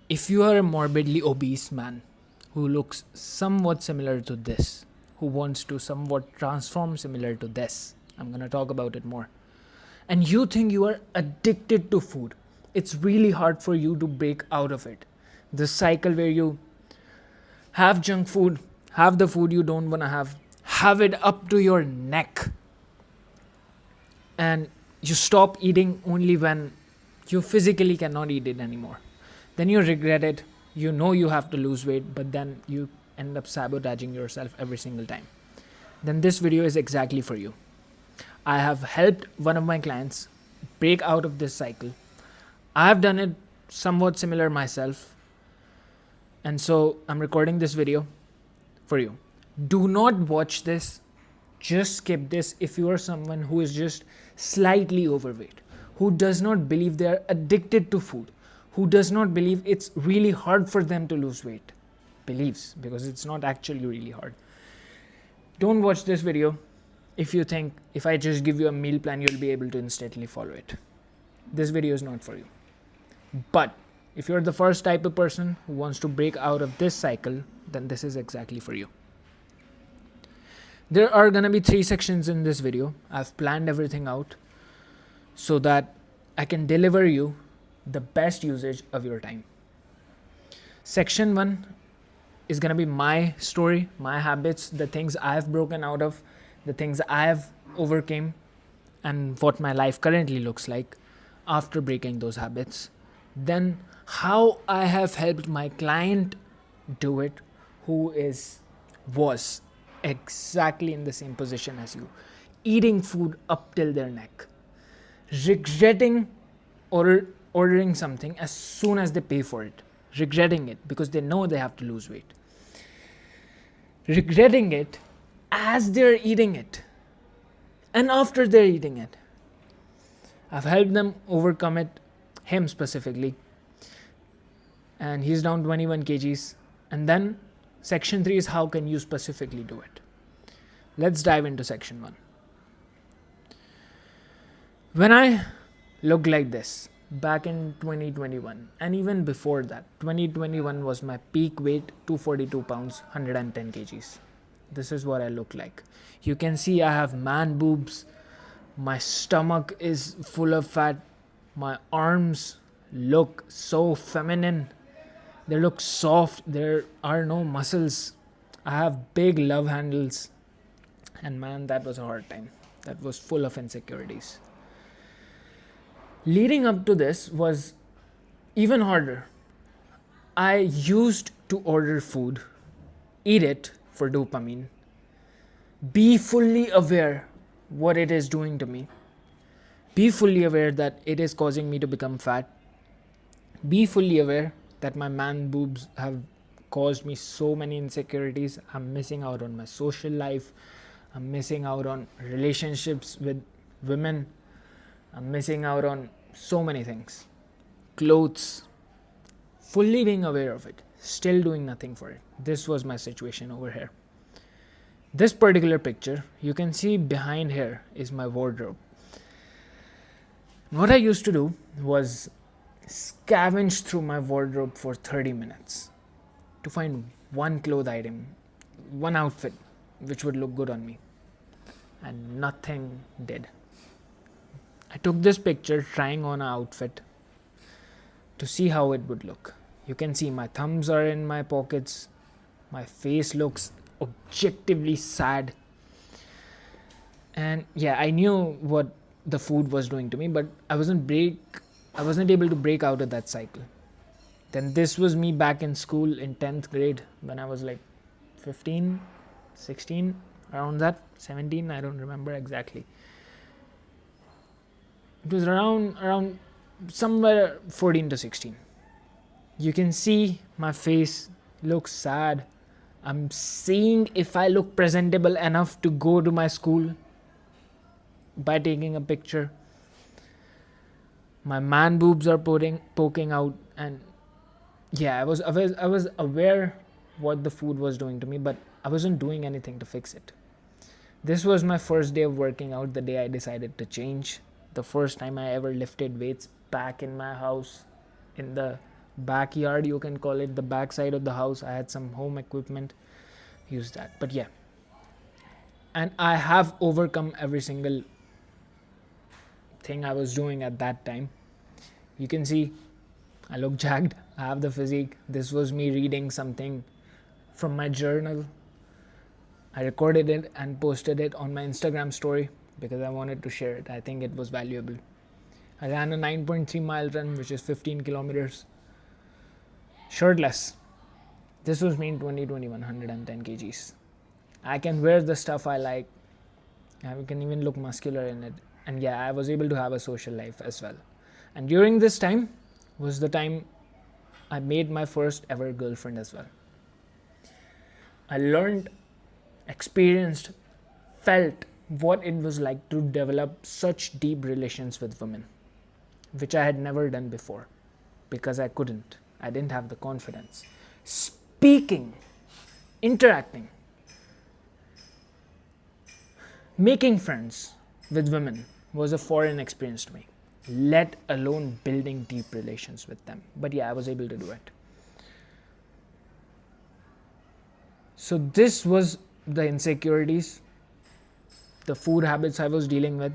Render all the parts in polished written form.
If you are a morbidly obese man who looks somewhat similar to this, who wants to somewhat transform similar to this, I'm going to talk about it more, and you think you are addicted to food, it's really hard for you to break out of it. This cycle where you have junk food, have the food you don't want to have it up to your neck, and you stop eating only when you physically cannot eat it anymore. Then you regret it. You know you have to lose weight, but then you end up sabotaging yourself every single time. Then this video is exactly for you. I have helped one of my clients break out of this cycle. I have done it somewhat similar myself, and so I'm recording this video for you. Do not watch this. Just skip this if you are someone who is just slightly overweight, who does not believe they are addicted to food, who does not believe it's really hard for them to lose weight. Believes, because it's not actually really hard. Don't watch this video if you think if I just give you a meal plan, you'll be able to instantly follow it. This video is not for you. But if you're the first type of person who wants to break out of this cycle, then this is exactly for you. There are gonna be 3 sections in this video. I've planned everything out so that I can deliver you the best usage of your time. Section 1 is gonna be my story, my habits, the things I've broken out of, the things I've overcame, and what my life currently looks like after breaking those habits. Then how I have helped my client do it, who was exactly in the same position as you, eating food up till their neck, regretting ordering something as soon as they pay for it, regretting it because they know they have to lose weight, regretting it as they're eating it and after they're eating it. I've helped them overcome it, him specifically, and he's down 21 kgs. And then section 3 is how can you specifically do it. Let's dive into section 1. When I looked like this back in 2021, and even before that, 2021 was my peak weight, 242 pounds, 110 kgs. This is what I look like. You can see I have man boobs. My stomach is full of fat. My arms look so feminine. They look soft. There are no muscles. I have big love handles. And man, that was a hard time. That was full of insecurities. Leading up to this was even harder. I used to order food, eat it for dopamine, be fully aware what it is doing to me, be fully aware that it is causing me to become fat, be fully aware that my man boobs have caused me so many insecurities. I'm missing out on my social life. I'm missing out on relationships with women. I'm missing out on so many things. Clothes. Fully being aware of it. Still doing nothing for it. This was my situation over here. This particular picture, you can see behind here is my wardrobe. What I used to do was scavenge through my wardrobe for 30 minutes to find one cloth item, one outfit which would look good on me, and nothing did. I took this picture trying on an outfit to see how it would look. You can see my thumbs are in my pockets, my face looks objectively sad, and yeah, I knew what the food was doing to me, but I wasn't able to break out of that cycle. Then this was me back in school in 10th grade when I was like 15, 16, around that, 17, I don't remember exactly. It was around somewhere 14 to 16. You can see my face looks sad. I'm seeing if I look presentable enough to go to my school by taking a picture. My man boobs are poking out, and yeah, I was aware what the food was doing to me, but I wasn't doing anything to fix it. This was my first day of working out, the day I decided to change. The first time I ever lifted weights back in my house in the backyard, you can call it, the backside of the house. I had some home equipment, use that. But yeah, and I have overcome every single thing I was doing at that time. You can see I look jacked, I have the physique. This was me reading something from my journal. I recorded it and posted it on my Instagram story because I wanted to share it. I think it was valuable. I ran a 9.3 mile run, which is 15 kilometers, shirtless. This was me in 2021, 110 kgs. I can wear the stuff I like. I can even look muscular in it. And yeah, I was able to have a social life as well. And during this time was the time I made my first ever girlfriend as well. I learned, experienced, felt what it was like to develop such deep relations with women, which I had never done before because I couldn't. I didn't have the confidence. Speaking, interacting, making friends with women was a foreign experience to me, let alone building deep relations with them. But yeah, I was able to do it. So this was the insecurities, the food habits I was dealing with,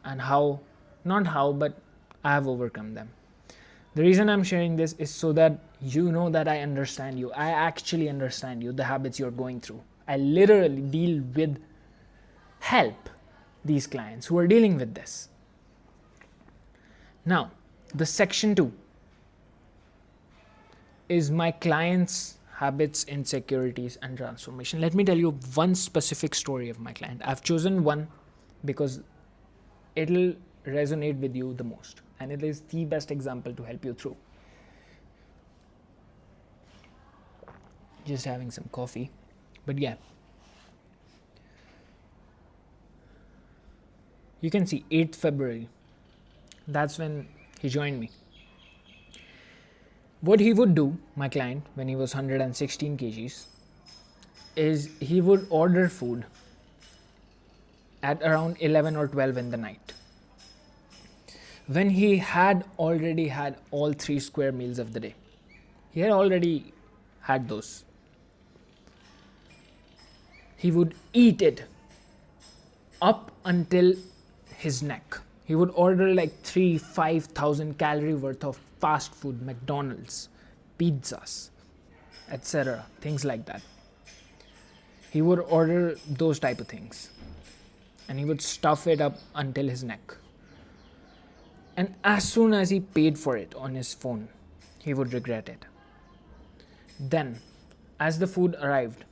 and but I have overcome them. The reason I'm sharing this is so that you know that I understand you. I actually understand you, the habits you're going through. I literally deal with, help these clients who are dealing with this. Now, the section 2 is my clients' habits, insecurities, and transformation. Let me tell you one specific story of my client. I've chosen one because it'll resonate with you the most, and it is the best example to help you through. Just having some coffee, but yeah. You can see 8th February. That's when he joined me. What he would do, my client, when he was 116 kgs, is he would order food at around 11 or 12 in the night. When he had already had all 3 square meals of the day. He had already had those. He would eat it up until his neck. He would order like 5,000 calorie worth of fast food, McDonald's, pizzas, etc. Things like that. He would order those type of things. And he would stuff it up until his neck. And as soon as he paid for it on his phone, he would regret it. Then, as the food arrived,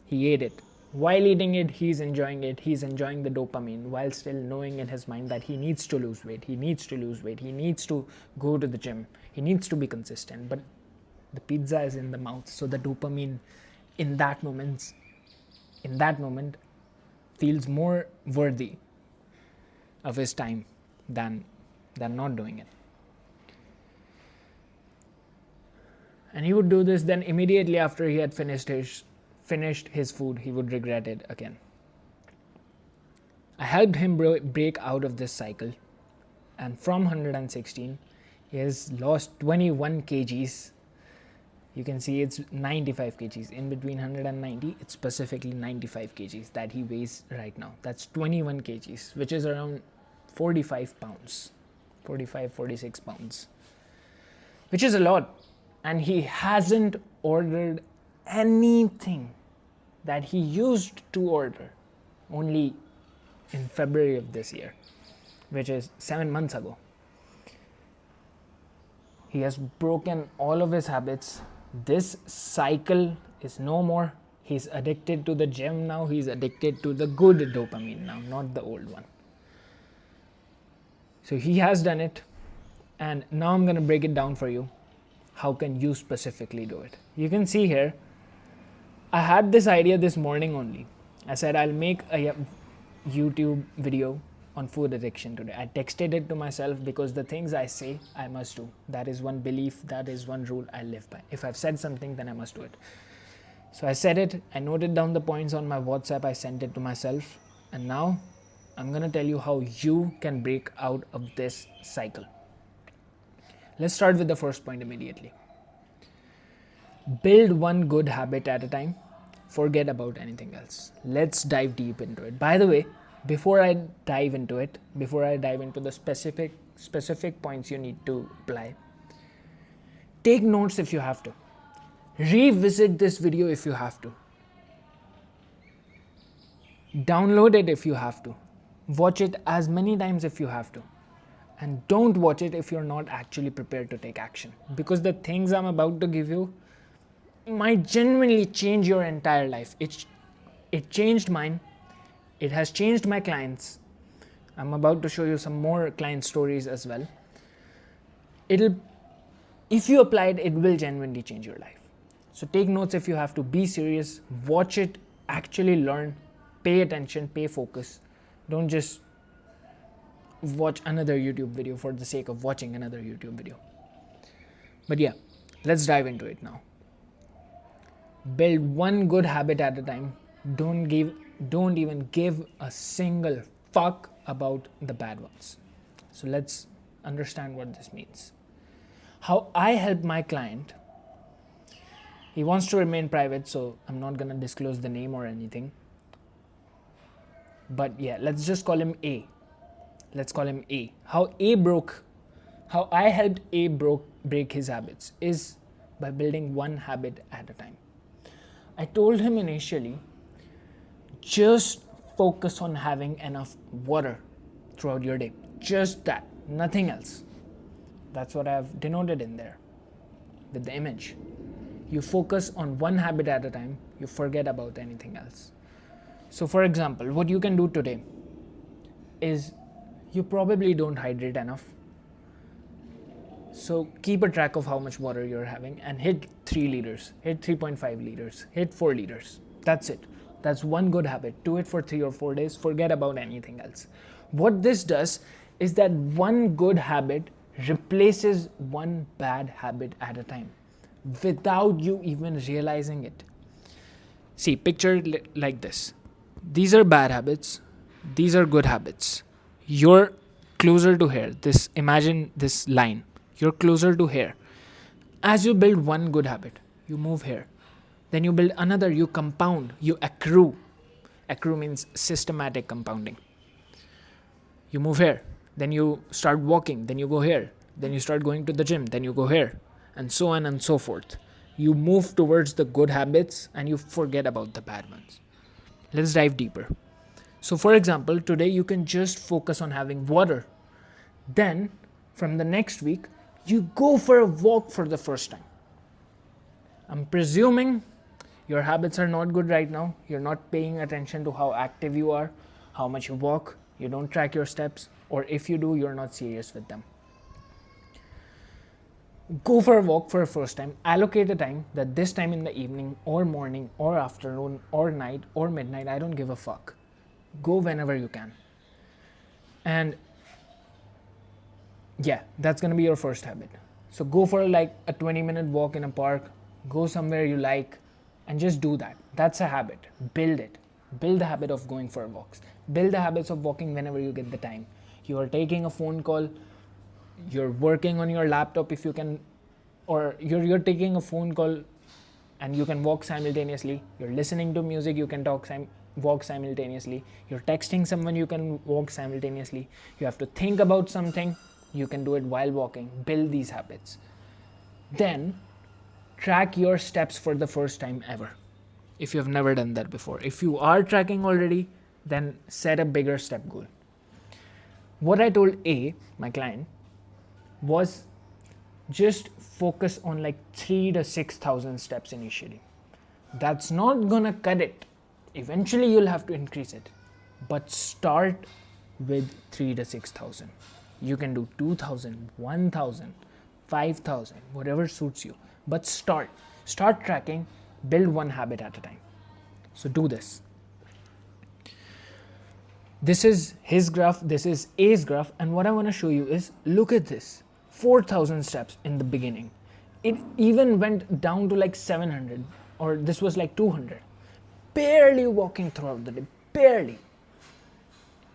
he ate it. While eating it, he's enjoying it. He's enjoying the dopamine while still knowing in his mind that he needs to lose weight. He needs to lose weight. He needs to go to the gym. He needs to be consistent. But the pizza is in the mouth. So the dopamine in that moment feels more worthy of his time than not doing it. And he would do this, then immediately after he had finished his food, he would regret it again. I helped him break out of this cycle, and from 116, he has lost 21 kgs. You can see it's 95 kgs. In between 190, it's specifically 95 kgs that he weighs right now. That's 21 kgs, which is around 45 pounds, 45, 46 pounds, which is a lot. And he hasn't ordered anything that he used to order only in February of this year, which is 7 months ago. He has broken all of his habits. This cycle is no more. He's addicted to the gym now. He's addicted to the good dopamine now, not the old one. So he has done it. And now I'm going to break it down for you. How can you specifically do it? You can see here, I had this idea this morning only. I said I'll make a YouTube video on food addiction today. I texted it to myself because the things I say, I must do. That is one belief, that is one rule I live by. If I've said something, then I must do it. So I said it, I noted down the points on my WhatsApp, I sent it to myself. And now I'm going to tell you how you can break out of this cycle. Let's start with the first point immediately. Build one good habit at a time. Forget about anything else. Let's dive deep into it. By the way, before I dive into the specific points you need to apply, take notes if you have to. Revisit this video if you have to. Download it if you have to. Watch it as many times if you have to. And don't watch it if you're not actually prepared to take action. Because the things I'm about to give you might genuinely change your entire life. It changed mine. It has changed my clients. I'm about to show you some more client stories as well. If you apply it, it will genuinely change your life. So take notes if you have to. Be serious. Watch it. Actually learn. Pay attention. Pay focus. Don't just watch another YouTube video for the sake of watching another YouTube video. But yeah, let's dive into it now. Build one good habit at a time. Don't even give a single fuck about the bad ones. So let's understand what this means. How I help my client. He wants to remain private, so I'm not gonna disclose the name or anything. But yeah, let's just call him A. How I helped A break his habits is by building one habit at a time. I told him initially, just focus on having enough water throughout your day. Just that, nothing else. That's what I've denoted in there with the image. You focus on one habit at a time, you forget about anything else. So for example, what you can do today is you probably don't hydrate enough. So keep a track of how much water you're having and hit 3 liters, hit 3.5 liters, hit 4 liters. That's it. That's one good habit. Do it for 3 or 4 days. Forget about anything else. What this does is that one good habit replaces one bad habit at a time without you even realizing it. See, picture like this. These are bad habits. These are good habits. You're closer to here. Imagine this line. You're closer to here. As you build one good habit, you move here. Then you build another, you compound, you accrue. Accrue means systematic compounding. You move here. Then you start walking. Then you go here. Then you start going to the gym. Then you go here. And so on and so forth. You move towards the good habits and you forget about the bad ones. Let's dive deeper. So for example, today you can just focus on having water. Then from the next week, you go for a walk for the first time. I'm presuming your habits are not good right now. You're not paying attention to how active you are, how much you walk, you don't track your steps, or if you do, you're not serious with them. Go for a walk for the first time. Allocate a time that this time in the evening or morning or afternoon or night or midnight, I don't give a fuck. Go whenever you can. And yeah, that's going to be your first habit. So go for like a 20-minute walk in a park, go somewhere you like, and just do that. That's a habit. Build it. Build the habit of going for walks. Build the habits of walking whenever you get the time. You are taking a phone call, you're working on your laptop if you can, or you're taking a phone call and you can walk simultaneously. You're listening to music, you can walk simultaneously. You're texting someone, you can walk simultaneously. You have to think about something, you can do it while walking. Build these habits. Then track your steps for the first time ever. If you have never done that before. If you are tracking already, then set a bigger step goal. What I told A, my client, was just focus on like 3,000 to 6,000 steps initially. That's not gonna cut it. Eventually you'll have to increase it. But start with 3,000 to 6,000. You can do 2,000, 1,000, 5,000, whatever suits you. But start tracking, build one habit at a time. So do this. This is his graph, this is A's graph, and what I want to show you is, look at this, 4,000 steps in the beginning. It even went down to like 700, or this was like 200. Barely walking throughout the day, barely.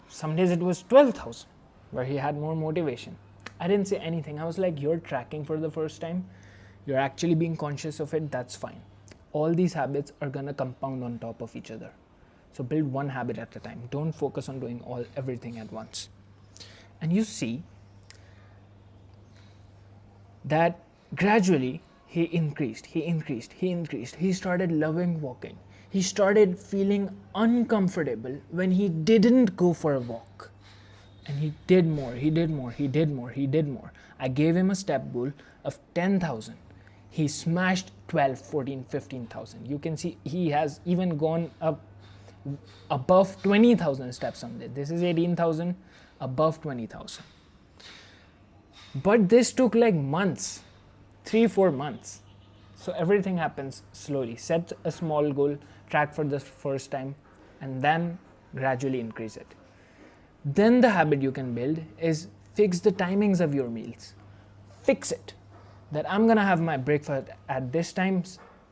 Some days it was 12,000, where he had more motivation. I didn't say anything. I was like, you're tracking for the first time, you're actually being conscious of it, that's fine. All these habits are gonna compound on top of each other. So build one habit at a time. Don't focus on doing everything at once. And you see that gradually he increased. He started loving walking. He started feeling uncomfortable when he didn't go for a walk. And he did more. I gave him a step goal of 10,000. He smashed 12, 14, 15,000. You can see he has even gone up above 20,000 steps someday. This is 18,000, above 20,000. But this took like months, 3-4 months. So everything happens slowly. Set a small goal, track for the first time, and then gradually increase it. Then the habit you can build is fix the timings of your meals. Fix it. That I'm gonna have my breakfast at this time,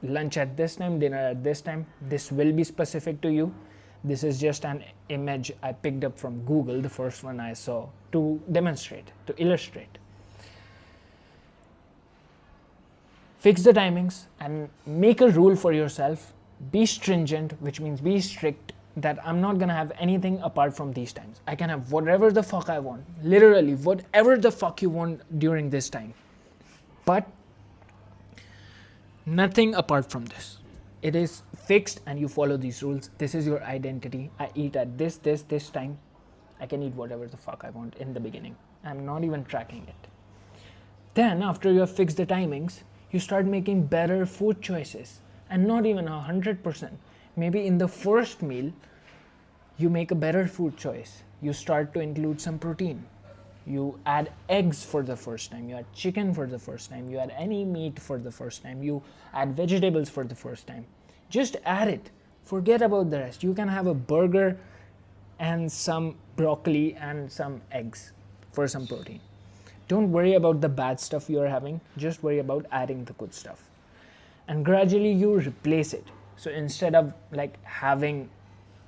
lunch at this time, dinner at this time. This will be specific to you. This is just an image I picked up from Google, the first one I saw, to demonstrate, to illustrate. Fix the timings and make a rule for yourself. Be stringent, which means be strict, that I'm not gonna have anything apart from these times. I can have whatever the fuck I want, literally whatever the fuck you want during this time. But nothing apart from this. It is fixed and you follow these rules. This is your identity. I eat at this time. I can eat whatever the fuck I want in the beginning. I'm not even tracking it. Then after you have fixed the timings, you start making better food choices. And not even 100%. Maybe in the first meal, you make a better food choice. You start to include some protein. You add eggs for the first time. You add chicken for the first time. You add any meat for the first time. You add vegetables for the first time. Just add it. Forget about the rest. You can have a burger and some broccoli and some eggs for some protein. Don't worry about the bad stuff you are having. Just worry about adding the good stuff. And gradually you replace it. So instead of like having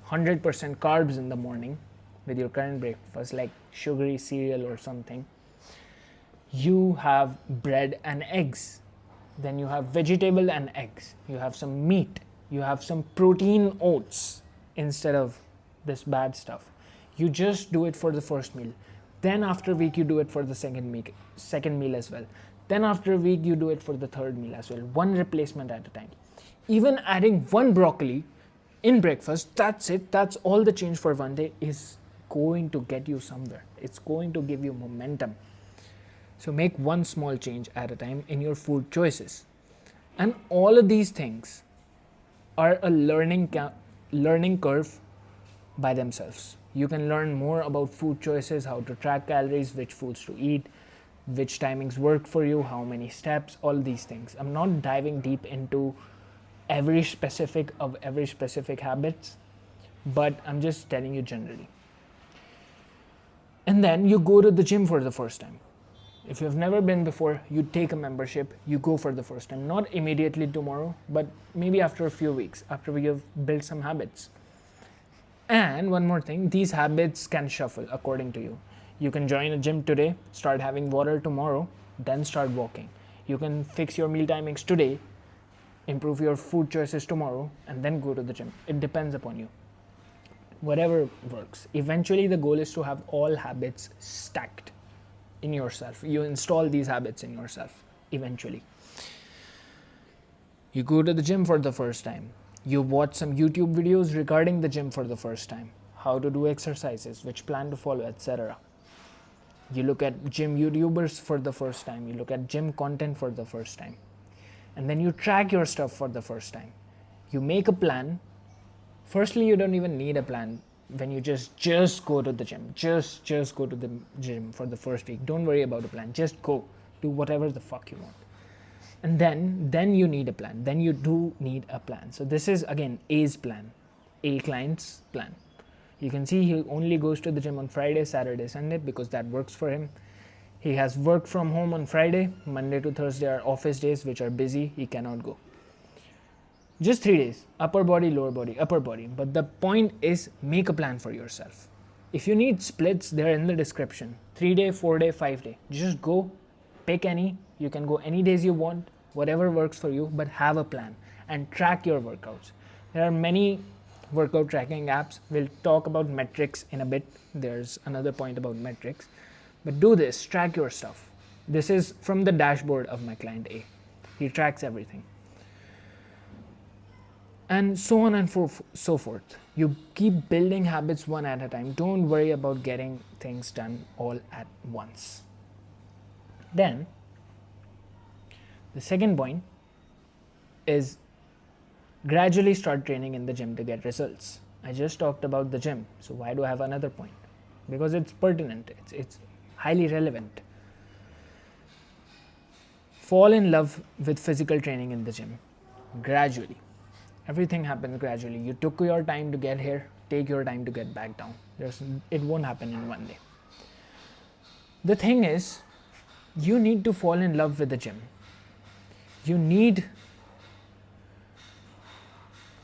100% carbs in the morning with your current breakfast, like sugary cereal or something, you have bread and eggs. Then you have vegetable and eggs. You have some meat. You have some protein oats instead of this bad stuff. You just do it for the first meal. Then after a week, you do it for the second meal as well. Then after a week, you do it for the third meal as well. One replacement at a time. Even adding one broccoli in breakfast, that's it. That's all the change for one day is going to get you somewhere. It's going to give you momentum. So make one small change at a time in your food choices. And all of these things are a learning curve by themselves. You can learn more about food choices, how to track calories, which foods to eat, which timings work for you, how many steps, all these things. I'm not diving deep into every specific habits, but I'm just telling you generally. And then you go to the gym for the first time. If you have never been before, you take a membership, you go for the first time. Not immediately tomorrow, but maybe after a few weeks, after we have built some habits. And one more thing, these habits can shuffle according to you. You can join a gym today, start having water tomorrow, then start walking. You can fix your meal timings today, improve your food choices tomorrow, and then go to the gym. It depends upon you. Whatever works. Eventually, the goal is to have all habits stacked in yourself. You install these habits in yourself eventually. You go to the gym for the first time. You watch some YouTube videos regarding the gym for the first time. How to do exercises, which plan to follow, etc. You look at gym YouTubers for the first time. You look at gym content for the first time. And then you track your stuff for the first time. You make a plan. Firstly, you don't even need a plan when you just go to the gym. Just go to the gym for the first week. Don't worry about a plan. Just go. Do whatever the fuck you want. And then you need a plan. Then you do need a plan. So this is again A's plan. A client's plan. You can see he only goes to the gym on Friday, Saturday, Sunday because that works for him. He has work from home on Friday. Monday to Thursday are office days which are busy. He cannot go. Just 3 days. Upper body, lower body, upper body. But the point is make a plan for yourself. If you need splits, they're in the description. 3-day, 4-day, 5-day. Just go, pick any. You can go any days you want, whatever works for you, but have a plan and track your workouts. There are many workout tracking apps. We'll talk about metrics in a bit. There's another point about metrics. But do this, track your stuff. This is from the dashboard of my client A. He tracks everything. And so on and so forth. You keep building habits one at a time. Don't worry about getting things done all at once. Then, the second point is gradually start training in the gym to get results. I just talked about the gym, so why do I have another point? Because it's pertinent, it's highly relevant. Fall in love with physical training in the gym gradually. Everything happens gradually. You took your time to get here, take your time to get back down. It won't happen in one day. The thing is, you need to fall in love with the gym. You need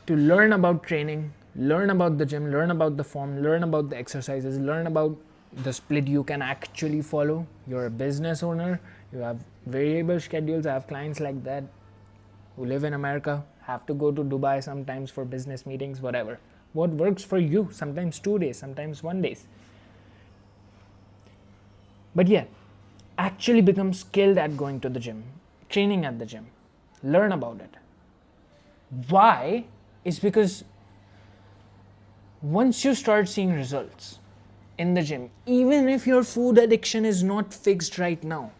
to learn about training, learn about the gym, learn about the form, learn about the exercises, learn about the split you can actually follow. You're a business owner, you have variable schedules. I have clients like that who live in America, have to go to Dubai sometimes for business meetings, whatever. What works for you? Sometimes 2 days, sometimes 1 day. But yeah, actually become skilled at going to the gym, training at the gym, learn about it. Why? Is because once you start seeing results in the gym, even if your food addiction is not fixed right now,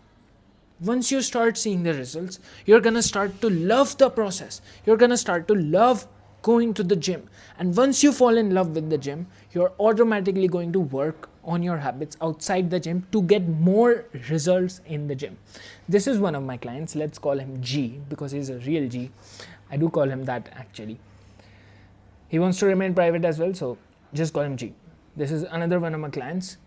once you start seeing the results, you're gonna start to love the process. You're gonna start to love going to the gym. And once you fall in love with the gym, you're automatically going to work on your habits outside the gym to get more results in the gym. This is one of my clients. Let's call him G because he's a real G. I do call him that actually. He wants to remain private as well, so just call him G. This is another one of my clients.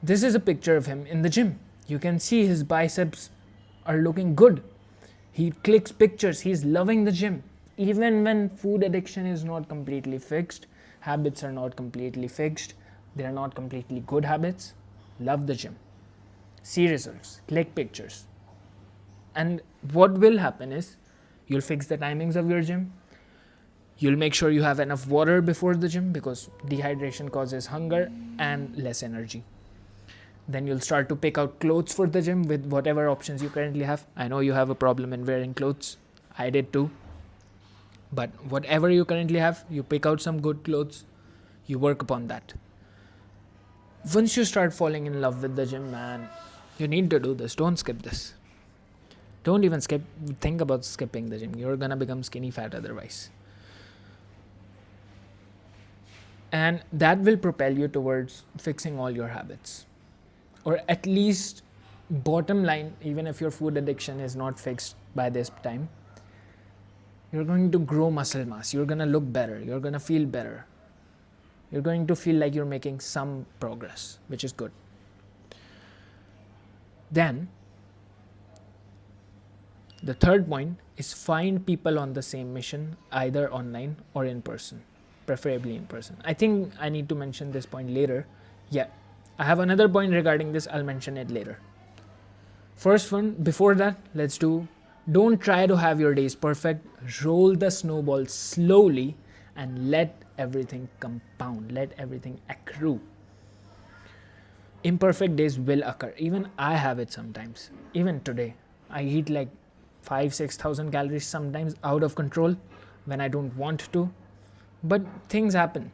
This is a picture of him in the gym. You can see his biceps are looking good. He clicks pictures. He's loving the gym. Even when food addiction is not completely fixed, habits are not completely fixed, they are not completely good habits, love the gym. See results. Click pictures. And what will happen is, you'll fix the timings of your gym. You'll make sure you have enough water before the gym because dehydration causes hunger and less energy. Then you'll start to pick out clothes for the gym with whatever options you currently have. I know you have a problem in wearing clothes. I did too. But whatever you currently have, you pick out some good clothes. You work upon that. Once you start falling in love with the gym, man, you need to do this. Don't skip this. Don't even think about skipping the gym. You're gonna become skinny fat otherwise. And that will propel you towards fixing all your habits. Or at least, bottom line, even if your food addiction is not fixed by this time, you're going to grow muscle mass. You're gonna look better. You're gonna feel better. You're going to feel like you're making some progress, which is good. Then, the third point is find people on the same mission, either online or in person, preferably in person. I think I need to mention this point later. Yeah, I have another point regarding this. I'll mention it later. First one, before that, don't try to have your days perfect. Roll the snowball slowly and let everything compound, let everything accrue. Imperfect days will occur. Even I have it sometimes. Even today, I eat like 5,000-6,000 calories, sometimes out of control when I don't want to. But things happen.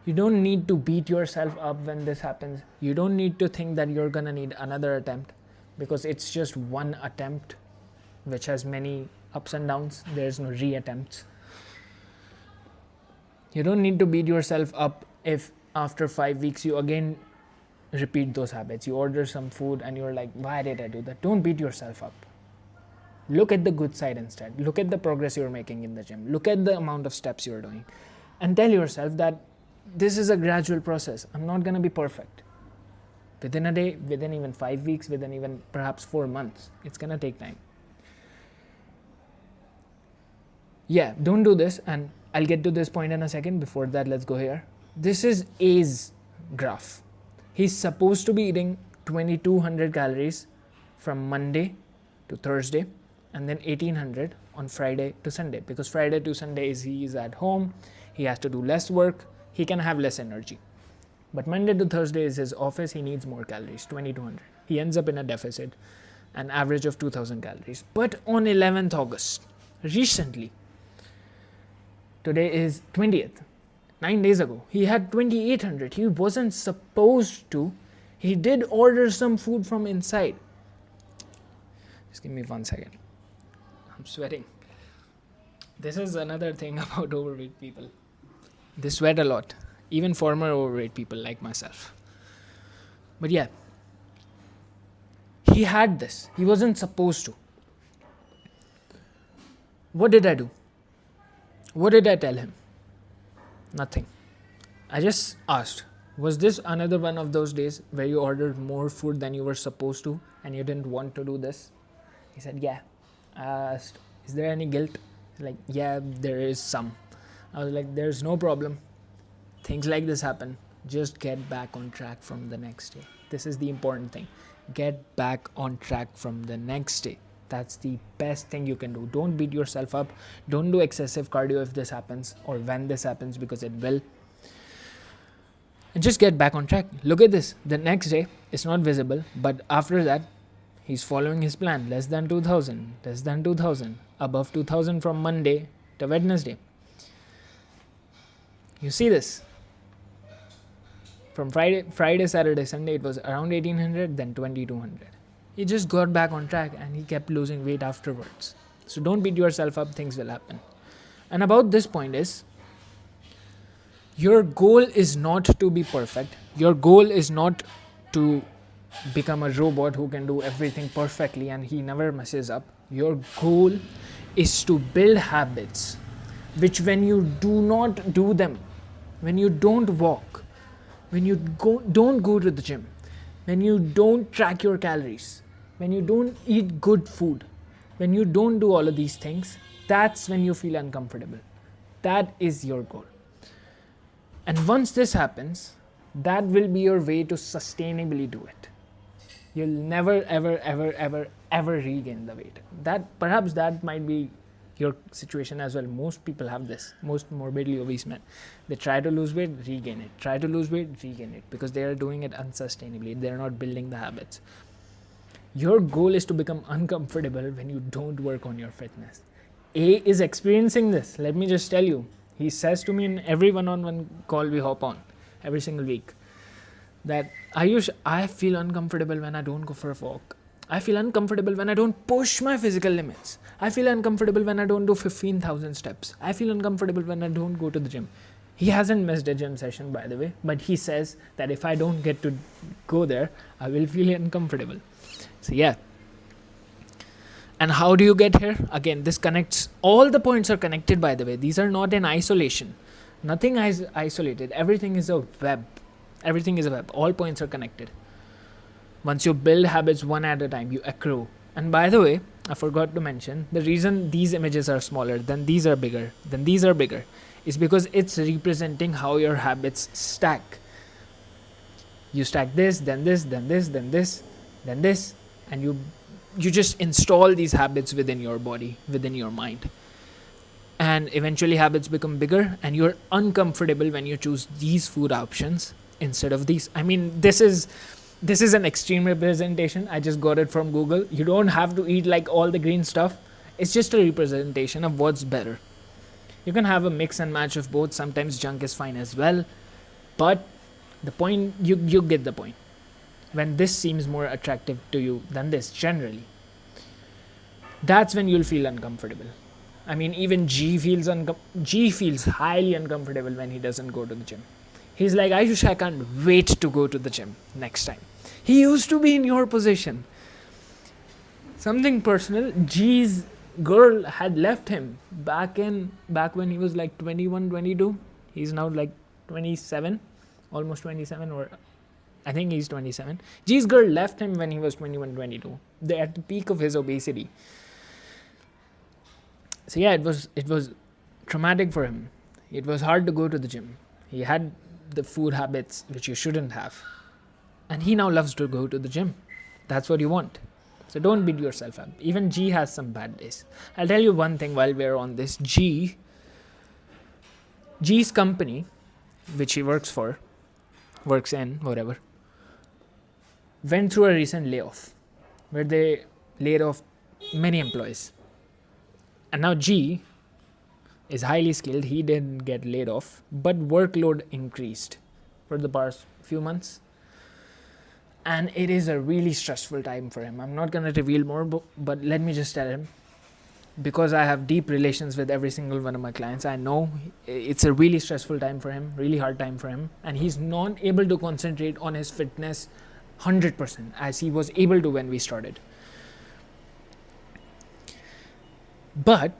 You don't need to beat yourself up when this happens. You don't need to think that you're gonna need another attempt because it's just one attempt which has many ups and downs. There's no re-attempts. You don't need to beat yourself up if after 5 weeks you again repeat those habits. You order some food and you're like, why did I do that? Don't beat yourself up. Look at the good side instead. Look at the progress you're making in the gym. Look at the amount of steps you're doing. And tell yourself that this is a gradual process. I'm not going to be perfect. Within a day, within even 5 weeks, within even perhaps 4 months. It's going to take time. Yeah, don't do this. And I'll get to this point in a second. Before that, let's go here. This is A's graph. He's supposed to be eating 2200 calories from Monday to Thursday, and then 1800 on Friday to Sunday, because Friday to Sunday he is at home, he has to do less work, he can have less energy. But Monday to Thursday is his office, he needs more calories, 2200. He ends up in a deficit, an average of 2000 calories. But on 11th August, recently, today is 20th, 9 days ago, he had 2800. He wasn't supposed to. He did order some food from inside. Just give me 1 second. I'm sweating. This is another thing about overweight people. They sweat a lot. Even former overweight people like myself. But yeah, he had this. He wasn't supposed to. What did I do? What did I tell him? Nothing. I just asked, was this another one of those days where you ordered more food than you were supposed to and you didn't want to do this? He said, yeah. I asked, is there any guilt? He's like, yeah, there is some. I was like, there's no problem. Things like this happen. Just get back on track from the next day. This is the important thing. Get back on track from the next day. That's the best thing you can do. Don't beat yourself up. Don't do excessive cardio if this happens or when this happens, because it will. And just get back on track. Look at this. The next day, it's not visible, but after that, he's following his plan. Less than 2000, less than 2000, above 2000 from Monday to Wednesday. You see this? From Friday, Saturday, Sunday, it was around 1800, then 2200. He just got back on track and he kept losing weight afterwards. So don't beat yourself up, things will happen. And about this point is, your goal is not to be perfect. Your goal is not to become a robot who can do everything perfectly and he never messes up. Your goal is to build habits which, when you do not do them, when you don't walk, when you don't go to the gym, when you don't track your calories, when you don't eat good food, when you don't do all of these things, that's when you feel uncomfortable. That is your goal. And once this happens, that will be your way to sustainably do it. You'll never, ever regain the weight. Perhaps that might be your situation as well. Most people have this. Most morbidly obese men. They try to lose weight, regain it. Try to lose weight, regain it. Because they are doing it unsustainably. They're not building the habits. Your goal is to become uncomfortable when you don't work on your fitness. A is experiencing this. Let me just tell you. He says to me in every one-on-one call we hop on, every single week, that Ayush, I feel uncomfortable when I don't go for a walk. I feel uncomfortable when I don't push my physical limits. I feel uncomfortable when I don't do 15,000 steps. I feel uncomfortable when I don't go to the gym. He hasn't missed a gym session, by the way, but he says that if I don't get to go there, I will feel uncomfortable. So yeah. And how do you get here? Again, this connects. All the points are connected, by the way. These are not in isolation. Nothing is isolated. Everything is a web. Everything is a web. All points are connected. Once you build habits one at a time, you accrue. And by the way, I forgot to mention, the reason these images are smaller, then these are bigger, then these are bigger, is because it's representing how your habits stack. You stack this, then this, then this, then this, then this, and you just install these habits within your body, within your mind. And eventually habits become bigger and you're uncomfortable when you choose these food options instead of these. I mean, this is an extreme representation. I just got it from Google. You don't have to eat like all the green stuff. It's just a representation of what's better. You can have a mix and match of both. Sometimes junk is fine as well. But the point, you get the point. When this seems more attractive to you than this, generally, that's when you'll feel uncomfortable. I mean, even G feels highly uncomfortable when he doesn't go to the gym. He's like, Ayush, I can't wait to go to the gym next time. He used to be in your position. Something personal, G's girl had left him back when he was like 21, 22. He's now like 27, almost 27, or I think he's 27. G's girl left him when he was 21, 22. They're at the peak of his obesity. So yeah, it was traumatic for him. It was hard to go to the gym. He had the food habits which you shouldn't have. And he now loves to go to the gym. That's what you want. So don't beat yourself up. Even G has some bad days. I'll tell you one thing while we're on this. G's company, which he works in, whatever, went through a recent layoff where they laid off many employees. And now G is highly skilled. He didn't get laid off, but workload increased for the past few months. And it is a really stressful time for him. I'm not going to reveal more, but let me just tell him, because I have deep relations with every single one of my clients, I know it's a really stressful time for him, really hard time for him, and he's not able to concentrate on his fitness 100% as he was able to when we started. But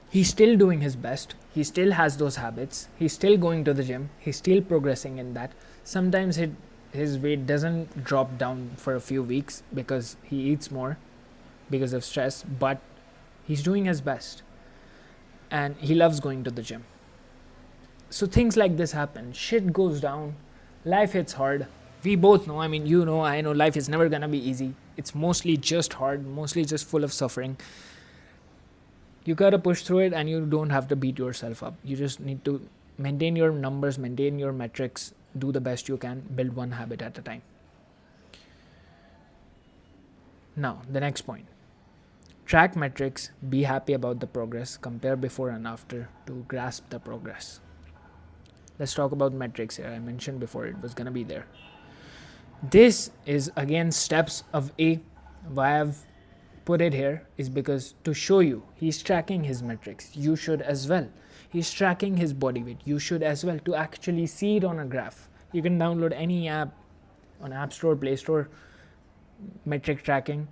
he's still doing his best. He still has those habits. He's still going to the gym. He's still progressing in that. Sometimes his weight doesn't drop down for a few weeks because he eats more because of stress, but he's doing his best and he loves going to the gym. So things like this happen. Shit goes down. Life hits hard. We both know, I know life is never gonna be easy. It's mostly just hard, mostly just full of suffering. You gotta push through it and you don't have to beat yourself up. You just need to maintain your numbers, maintain your metrics, do the best you can, build one habit at a time. Now, the next point. Track metrics, be happy about the progress, compare before and after to grasp the progress. Let's talk about metrics here. I mentioned before it was going to be there. This is again steps of A. Why I've put it here is because to show you he's tracking his metrics. You should as well. He's tracking his body weight. You should as well, to actually see it on a graph. You can download any app on App Store, Play Store, metric tracking,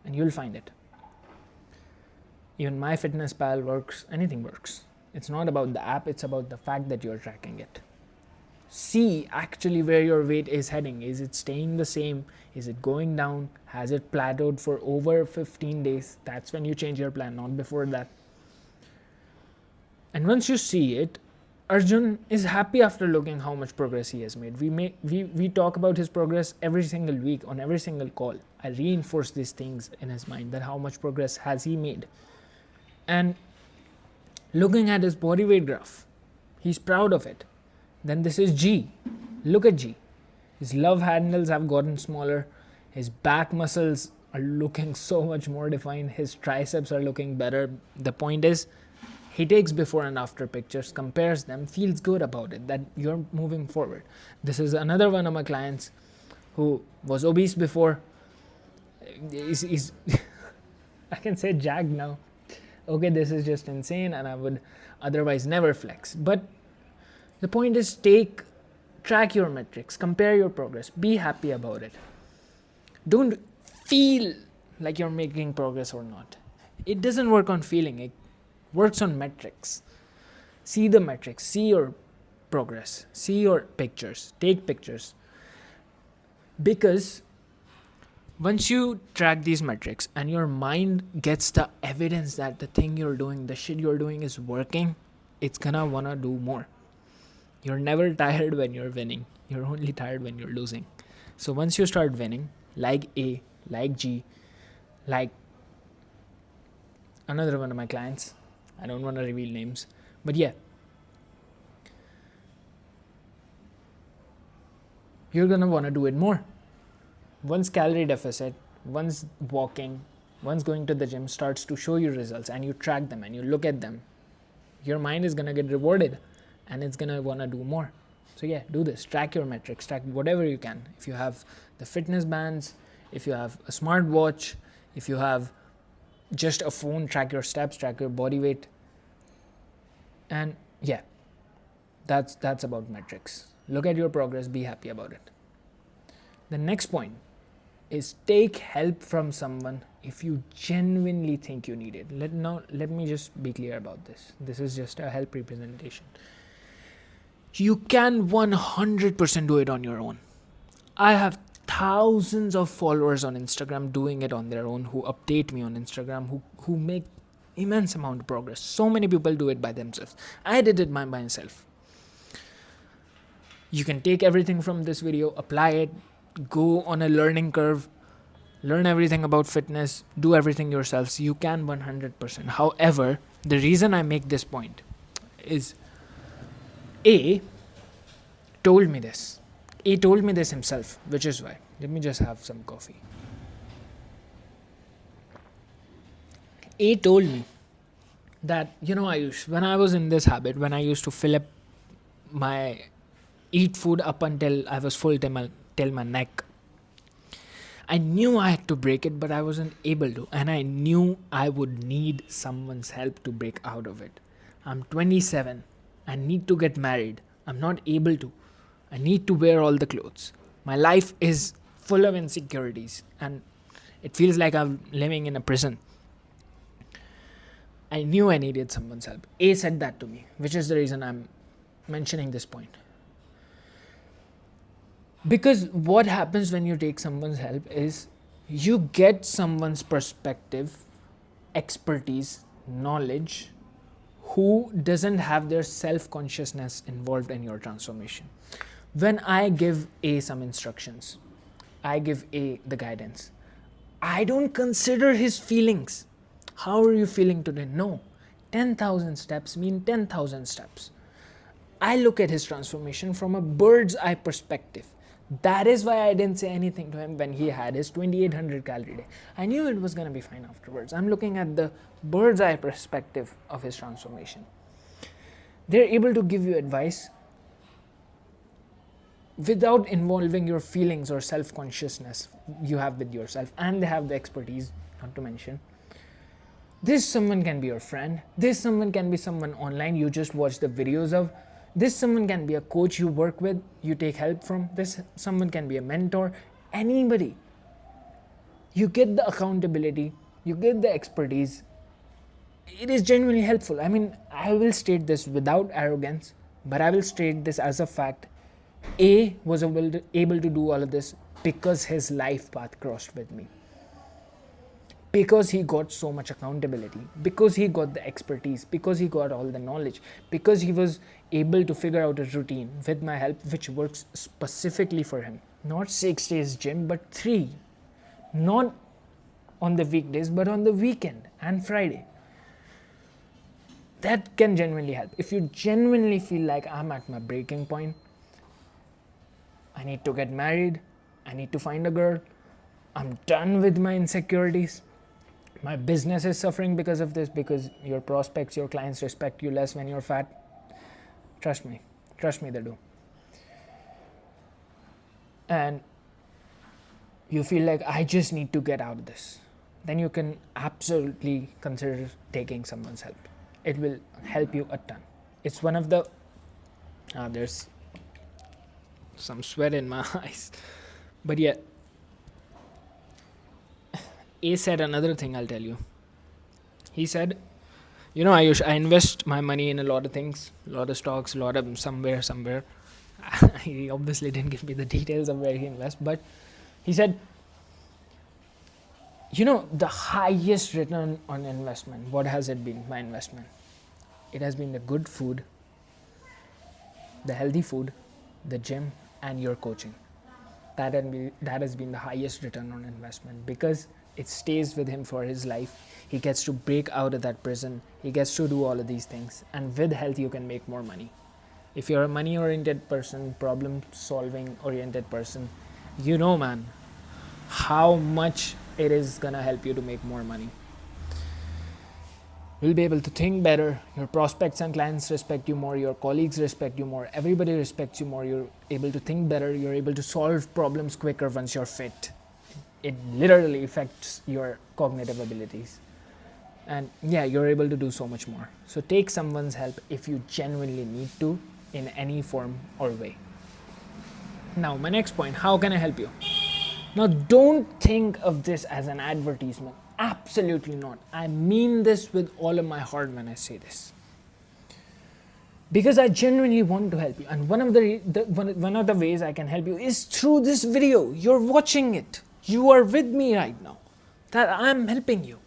and you'll find it. Even MyFitnessPal works, anything works. It's not about the app, it's about the fact that you're tracking it. See actually where your weight is heading. Is it staying the same? Is it going down? Has it plateaued for over 15 days? That's when you change your plan, not before that. And once you see it, Arjun is happy after looking how much progress he has made. We talk about his progress every single week on every single call. I reinforce these things in his mind, that how much progress has he made. And looking at his body weight graph, he's proud of it. Then this is G. Look at G. His love handles have gotten smaller. His back muscles are looking so much more defined. His triceps are looking better. The point is, he takes before and after pictures, compares them, feels good about it, that you're moving forward. This is another one of my clients who was obese before. He's I can say jagged now. Okay, this is just insane and I would otherwise never flex. But the point is, track your metrics, compare your progress, be happy about it. Don't feel like you're making progress or not. It doesn't work on feeling, it works on metrics. See the metrics, see your progress, see your pictures, take pictures. Because once you track these metrics and your mind gets the evidence that the thing you're doing, the shit you're doing is working, it's gonna wanna do more. You're never tired when you're winning. You're only tired when you're losing. So once you start winning, like A, like G, like another one of my clients, I don't want to reveal names, but yeah, you're gonna want to do it more. Once calorie deficit, once walking, once going to the gym starts to show you results and you track them and you look at them, your mind is gonna get rewarded and it's gonna wanna do more. So yeah, do this. Track your metrics, track whatever you can. If you have the fitness bands, if you have a smartwatch, if you have just a phone, track your steps, track your body weight. And yeah, that's about metrics. Look at your progress, be happy about it. The next point is take help from someone if you genuinely think you need it. Let me just be clear about this. This is just a help representation. You can 100% do it on your own. I have thousands of followers on Instagram doing it on their own, who update me on Instagram, who make immense amount of progress. So many people do it by themselves. I did it by myself. You can take everything from this video, apply it, go on a learning curve, learn everything about fitness, do everything yourselves. You can 100%. However, the reason I make this point is A told me this. A told me this himself, which is why. Let me just have some coffee. A told me that, Ayush, when I was in this habit, when I used to fill up eat food up until I was full till my neck, I knew I had to break it, but I wasn't able to. And I knew I would need someone's help to break out of it. I'm 27. I need to get married. I'm not able to. I need to wear all the clothes. My life is full of insecurities and it feels like I'm living in a prison. I knew I needed someone's help. A said that to me, which is the reason I'm mentioning this point. Because what happens when you take someone's help is you get someone's perspective, expertise, knowledge, who doesn't have their self-consciousness involved in your transformation. When I give A some instructions, I give A the guidance, I don't consider his feelings. How are you feeling today? No. 10,000 steps mean 10,000 steps. I look at his transformation from a bird's eye perspective. That is why I didn't say anything to him when he had his 2800 calorie day. I knew it was going to be fine afterwards. I'm looking at the bird's eye perspective of his transformation. They're able to give you advice without involving your feelings or self-consciousness you have with yourself, and they have the expertise, not to mention. This someone can be your friend. This someone can be someone online you just watch the videos of. This someone can be a coach you work with, you take help from. This someone can be a mentor. Anybody. You get the accountability, you get the expertise. It is genuinely helpful. I mean, I will state this without arrogance, but I will state this as a fact. A was able to do all of this because his life path crossed with me. Because he got so much accountability, because he got the expertise, because he got all the knowledge, because he was able to figure out a routine with my help which works specifically for him. Not 6 days gym, but 3. Not on the weekdays, but on the weekend and Friday. That can genuinely help. If you genuinely feel like I'm at my breaking point, I need to get married, I need to find a girl, I'm done with my insecurities, my business is suffering because of this, because your prospects, your clients respect you less when you're fat. Trust me they do. And you feel like I just need to get out of this, then you can absolutely consider taking someone's help. It will help you a ton. It's one of the there's some sweat in my eyes, but yeah. A said another thing, I'll tell you. He said, Ayush, I invest my money in a lot of things, a lot of stocks, a lot of somewhere. He obviously didn't give me the details of where he invests, but he said, the highest return on investment, what has it been, my investment? It has been the good food, the healthy food, the gym, and your coaching. That has been the highest return on investment, because it stays with him for his life. He gets to break out of that prison. He gets to do all of these things. And with health, you can make more money. If you're a money-oriented person, problem-solving oriented person, man, how much it is going to help you to make more money. You'll be able to think better. Your prospects and clients respect you more. Your colleagues respect you more. Everybody respects you more. You're able to think better. You're able to solve problems quicker once you're fit. It literally affects your cognitive abilities. And yeah, you're able to do so much more. So take someone's help if you genuinely need to, in any form or way. Now, my next point, how can I help you? Now, don't think of this as an advertisement. Absolutely not. I mean this with all of my heart when I say this. Because I genuinely want to help you. And one of the ways I can help you is through this video. You're watching it. You are with me right now. That I'm helping you.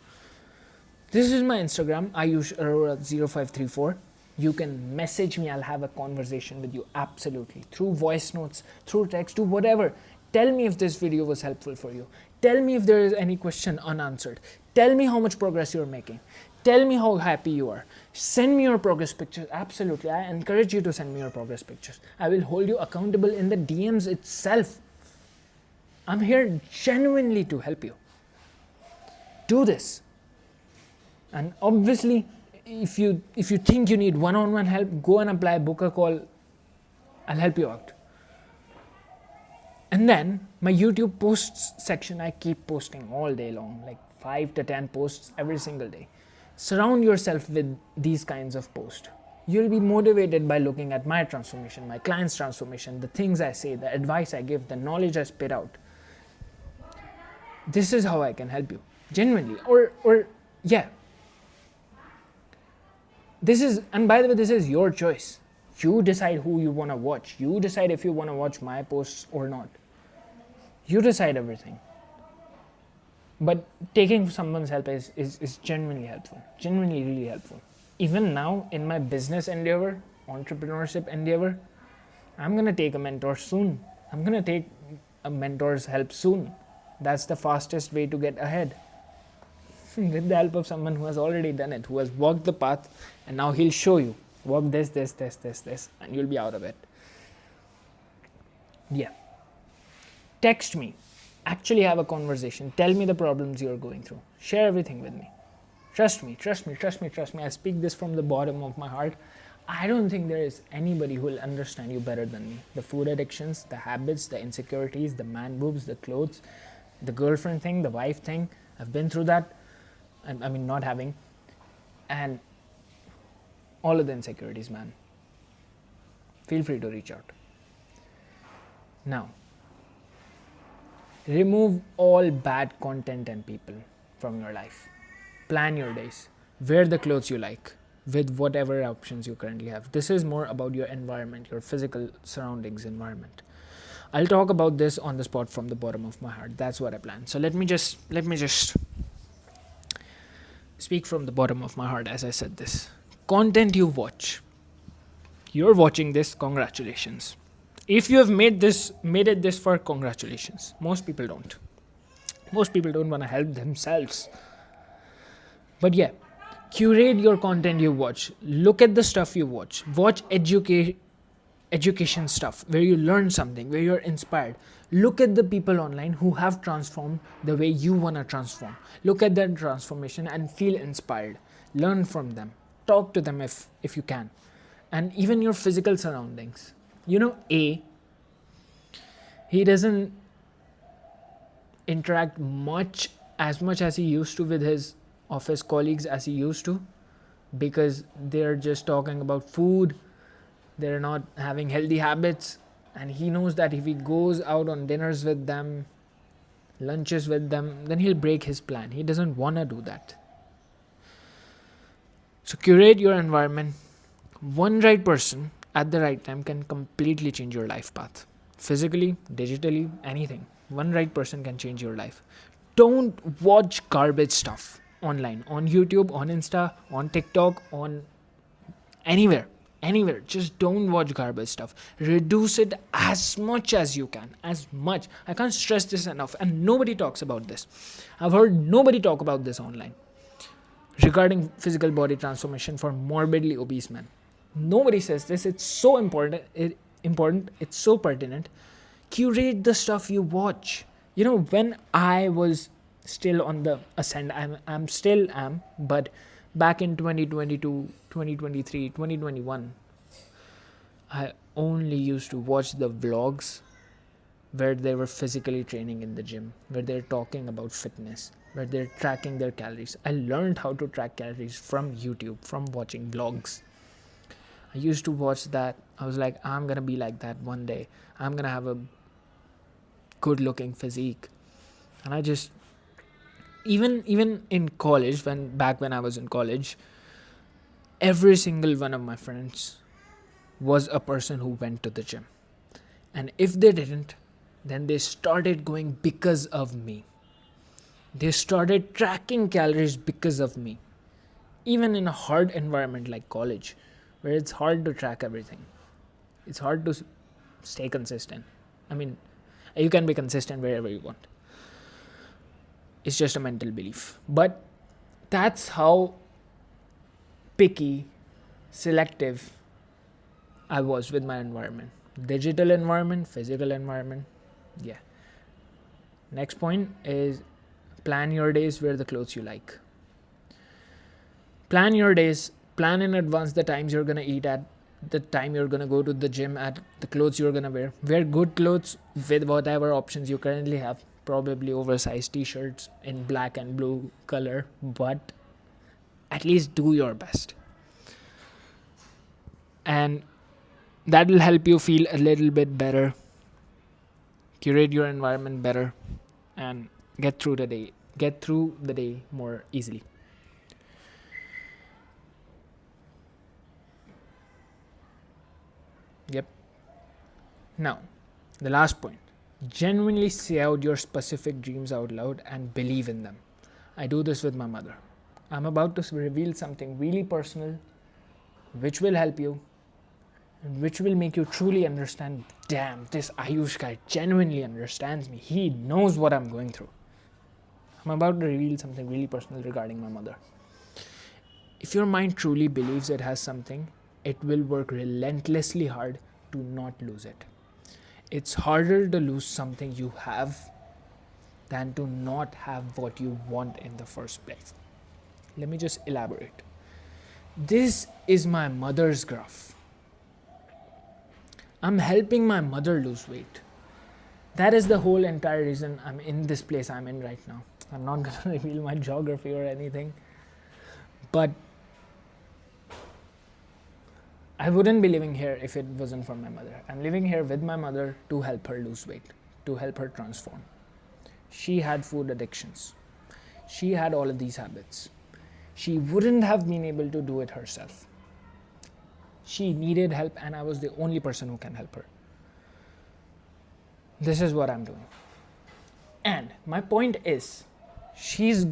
This is my Instagram, Ayush Arora 0534. You can message me, I'll have a conversation with you, absolutely. Through voice notes, through text, to whatever. Tell me if this video was helpful for you. Tell me if there is any question unanswered. Tell me how much progress you're making. Tell me how happy you are. Send me your progress pictures. Absolutely. I encourage you to send me your progress pictures. I will hold you accountable in the DMs itself. I'm here genuinely to help you. Do this. And obviously, if you think you need one-on-one help, go and apply, book a call. I'll help you out. And then my YouTube posts section, I keep posting all day long, like 5 to 10 posts every single day. Surround yourself with these kinds of posts. You'll be motivated by looking at my transformation, my client's transformation, the things I say, the advice I give, the knowledge I spit out. This is how I can help you, genuinely. Yeah. This is, and by the way, this is your choice. You decide who you want to watch. You decide if you want to watch my posts or not. You decide everything. But taking someone's help is genuinely helpful, genuinely really helpful. Even now in my business endeavor, entrepreneurship endeavor, I'm going to take a mentor soon. I'm going to take a mentor's help soon. That's the fastest way to get ahead. With the help of someone who has already done it, who has walked the path, and now he'll show you, walk this, and you'll be out of it. Yeah. Text me. Actually have a conversation. Tell me the problems you're going through. Share everything with me. Trust me. I speak this from the bottom of my heart. I don't think there is anybody who will understand you better than me. The food addictions, the habits, the insecurities, the man boobs, the clothes, the girlfriend thing, the wife thing. I've been through that. I mean, not having. And all of the insecurities, man. Feel free to reach out. Now, remove all bad content and people from your life. Plan your days. Wear the clothes you like with whatever options you currently have. This is more about your environment, your physical surroundings environment. I'll talk about this on the spot from the bottom of my heart. That's what I plan. So let me just speak from the bottom of my heart as I said this. Content you watch. You're watching this, congratulations. If you have made it this far, congratulations. Most people don't. Most people don't want to help themselves. But yeah, curate your content you watch. Look at the stuff you watch. Watch education stuff where you learn something, where you're inspired. Look at the people online who have transformed the way you want to transform. Look at their transformation and feel inspired. Learn from them. Talk to them if you can. And even your physical surroundings. You know, he doesn't interact as much as he used to with his office colleagues as he used to, because they're just talking about food, they're not having healthy habits, and he knows that if he goes out on dinners with them, lunches with them, then he'll break his plan. He doesn't want to do that. So curate your environment. One right person at the right time can completely change your life path. Physically, digitally, anything. One right person can change your life. Don't watch garbage stuff online, on YouTube, on Insta, on TikTok, on anywhere. Just don't watch garbage stuff. Reduce it as much as you can. As much. I can't stress this enough. And nobody talks about this. I've heard nobody talk about this online regarding physical body transformation for morbidly obese men. Nobody says this. It's so important. It's so pertinent. Curate the stuff you watch. You know, when I was still on the ascent, I'm still am, but back in 2022, 2023, 2021, I only used to watch the vlogs where they were physically training in the gym, where they're talking about fitness, where they're tracking their calories. I learned how to track calories from YouTube, from watching vlogs. I used to watch that. I was like, I'm going to be like that one day. I'm going to have a good looking physique. And I just, even in college, when I was in college, every single one of my friends was a person who went to the gym. And if they didn't, then they started going because of me. They started tracking calories because of me. Even in a hard environment like college, where it's hard to track everything. It's hard to stay consistent. I mean, you can be consistent wherever you want. It's just a mental belief. But that's how picky, selective I was with my environment. Digital environment, physical environment. Yeah. Next point is plan your days, wear the clothes you like. Plan your days, plan in advance the times you're gonna eat at, the time you're gonna go to the gym at, the clothes you're gonna wear. Wear good clothes with whatever options you currently have, probably oversized t-shirts in black and blue color, but at least do your best. And that will help you feel a little bit better, curate your environment better, and get through the day more easily. Yep. Now, the last point. Genuinely say out your specific dreams out loud and believe in them. I do this with my mother. I'm about to reveal something really personal which will help you and which will make you truly understand, damn, this Ayush guy genuinely understands me. He knows what I'm going through. I'm about to reveal something really personal regarding my mother. If your mind truly believes it has something, it will work relentlessly hard to not lose it. It's harder to lose something you have than to not have what you want in the first place. Let me just elaborate. This is my mother's graph. I'm helping my mother lose weight. That is the whole entire reason I'm in this place I'm in right now. I'm not going to reveal my geography or anything, but I wouldn't be living here if it wasn't for my mother. I'm living here with my mother to help her lose weight, to help her transform. She had food addictions. She had all of these habits. She wouldn't have been able to do it herself. She needed help, and I was the only person who can help her. This is what I'm doing. And my point is, she's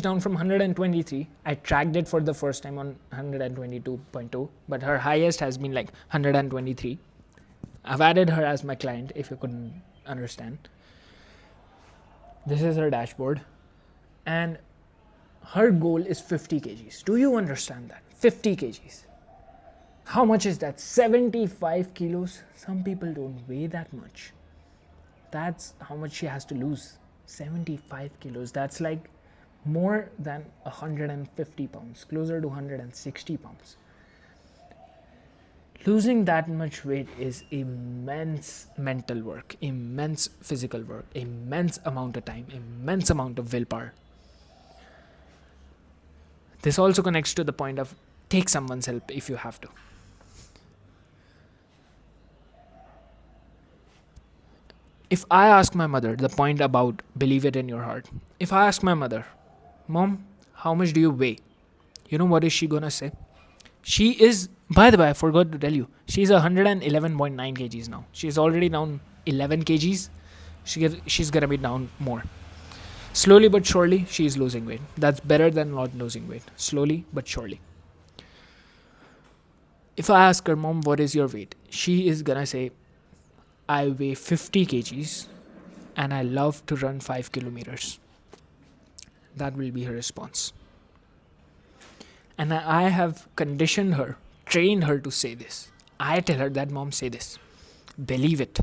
down from 123. I tracked it for the first time on 122.2, but her highest has been like 123. I've added her as my client, if you couldn't understand. This is her dashboard, and her goal is 50 kgs. Do you understand that? 50 kgs. How much is that? 75 kilos. Some people don't weigh that much. That's how much she has to lose. 75 kilos. That's like more than 150 pounds, closer to 160 pounds. Losing that much weight is immense mental work, immense physical work, immense amount of time, immense amount of willpower. This also connects to the point of take someone's help if you have to. If I ask my mother, the point about believe it in your heart, if I ask my mother, Mom, how much do you weigh? You know what is she gonna say? She is, by the way, I forgot to tell you, she's 111.9 kgs now. She's already down 11 kgs. She's gonna be down more. Slowly but surely, she is losing weight. That's better than not losing weight. Slowly but surely. If I ask her, Mom, what is your weight? She is gonna say, I weigh 50 kgs and I love to run 5 kilometers. That will be her response. And I have conditioned her, trained her to say this. I tell her that, Mom, say this. Believe it.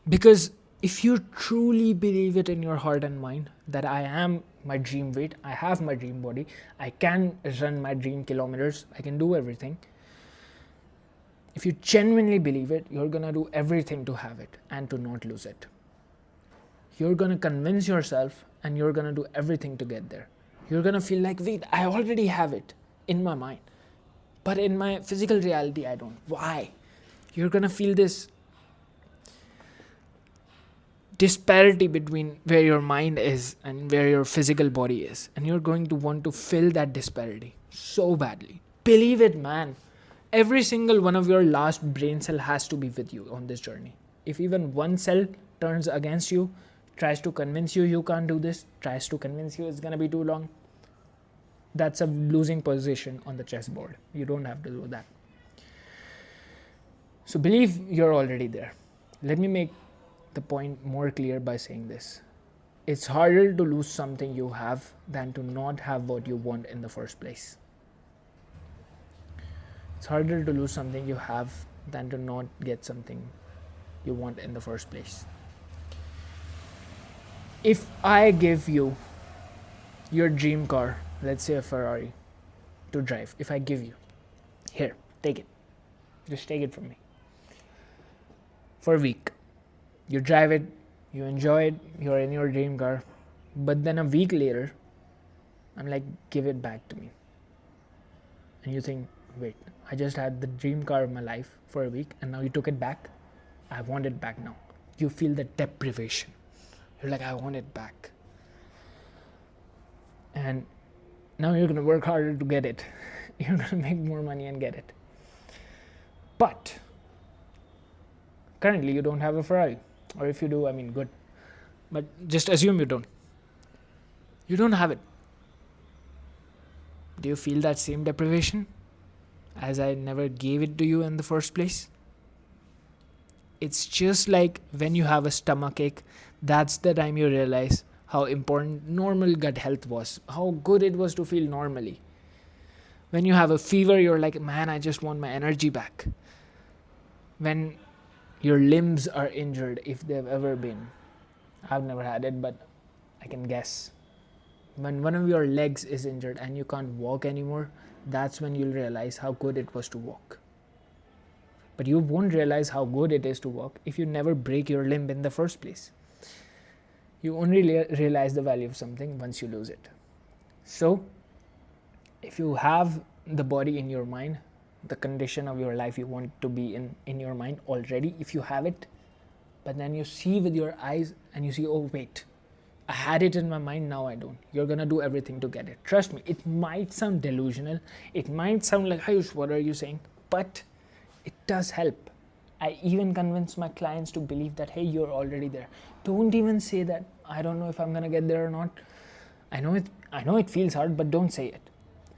Because if you truly believe it in your heart and mind that I am my dream weight, I have my dream body, I can run my dream kilometers, I can do everything. If you genuinely believe it, you're going to do everything to have it and to not lose it. You're going to convince yourself and you're going to do everything to get there. You're going to feel like, wait, I already have it in my mind. But in my physical reality, I don't. Why? You're going to feel this disparity between where your mind is and where your physical body is. And you're going to want to fill that disparity so badly. Believe it, man. Every single one of your last brain cell has to be with you on this journey. If even one cell turns against you, tries to convince you you can't do this, tries to convince you it's going to be too long, that's a losing position on the chessboard. You don't have to do that. So believe you're already there. Let me make the point more clear by saying this. It's harder to lose something you have than to not have what you want in the first place. It's harder to lose something you have than to not get something you want in the first place. If I give you your dream car, let's say a Ferrari, to drive, if I give you, here, take it. Just take it from me. For a week. You drive it, you enjoy it, you're in your dream car. But then a week later, I'm like, give it back to me. And you think, wait, I just had the dream car of my life for a week and now you took it back? I want it back now. You feel the deprivation. You're like, I want it back. And now you're going to work harder to get it. You're going to make more money and get it. But currently you don't have a Ferrari. Or if you do, I mean, good. But just assume you don't. You don't have it. Do you feel that same deprivation as I never gave it to you in the first place? It's just like when you have a stomachache, that's the time you realize how important normal gut health was, how good it was to feel normally. When you have a fever, you're like, man, I just want my energy back. When your limbs are injured, if they've ever been, I've never had it, but I can guess. When one of your legs is injured and you can't walk anymore, that's when you'll realize how good it was to walk. But you won't realize how good it is to walk if you never break your limb in the first place. You only realize the value of something once you lose it. So, if you have the body in your mind, the condition of your life you want to be in your mind already, if you have it, but then you see with your eyes and you see, oh wait, I had it in my mind, now I don't. You're gonna do everything to get it. Trust me, it might sound delusional, it might sound like, Ayush, what are you saying? But it does help. I even convince my clients to believe that, hey, you're already there. Don't even say that, I don't know if I'm gonna get there or not. I know it feels hard, but don't say it.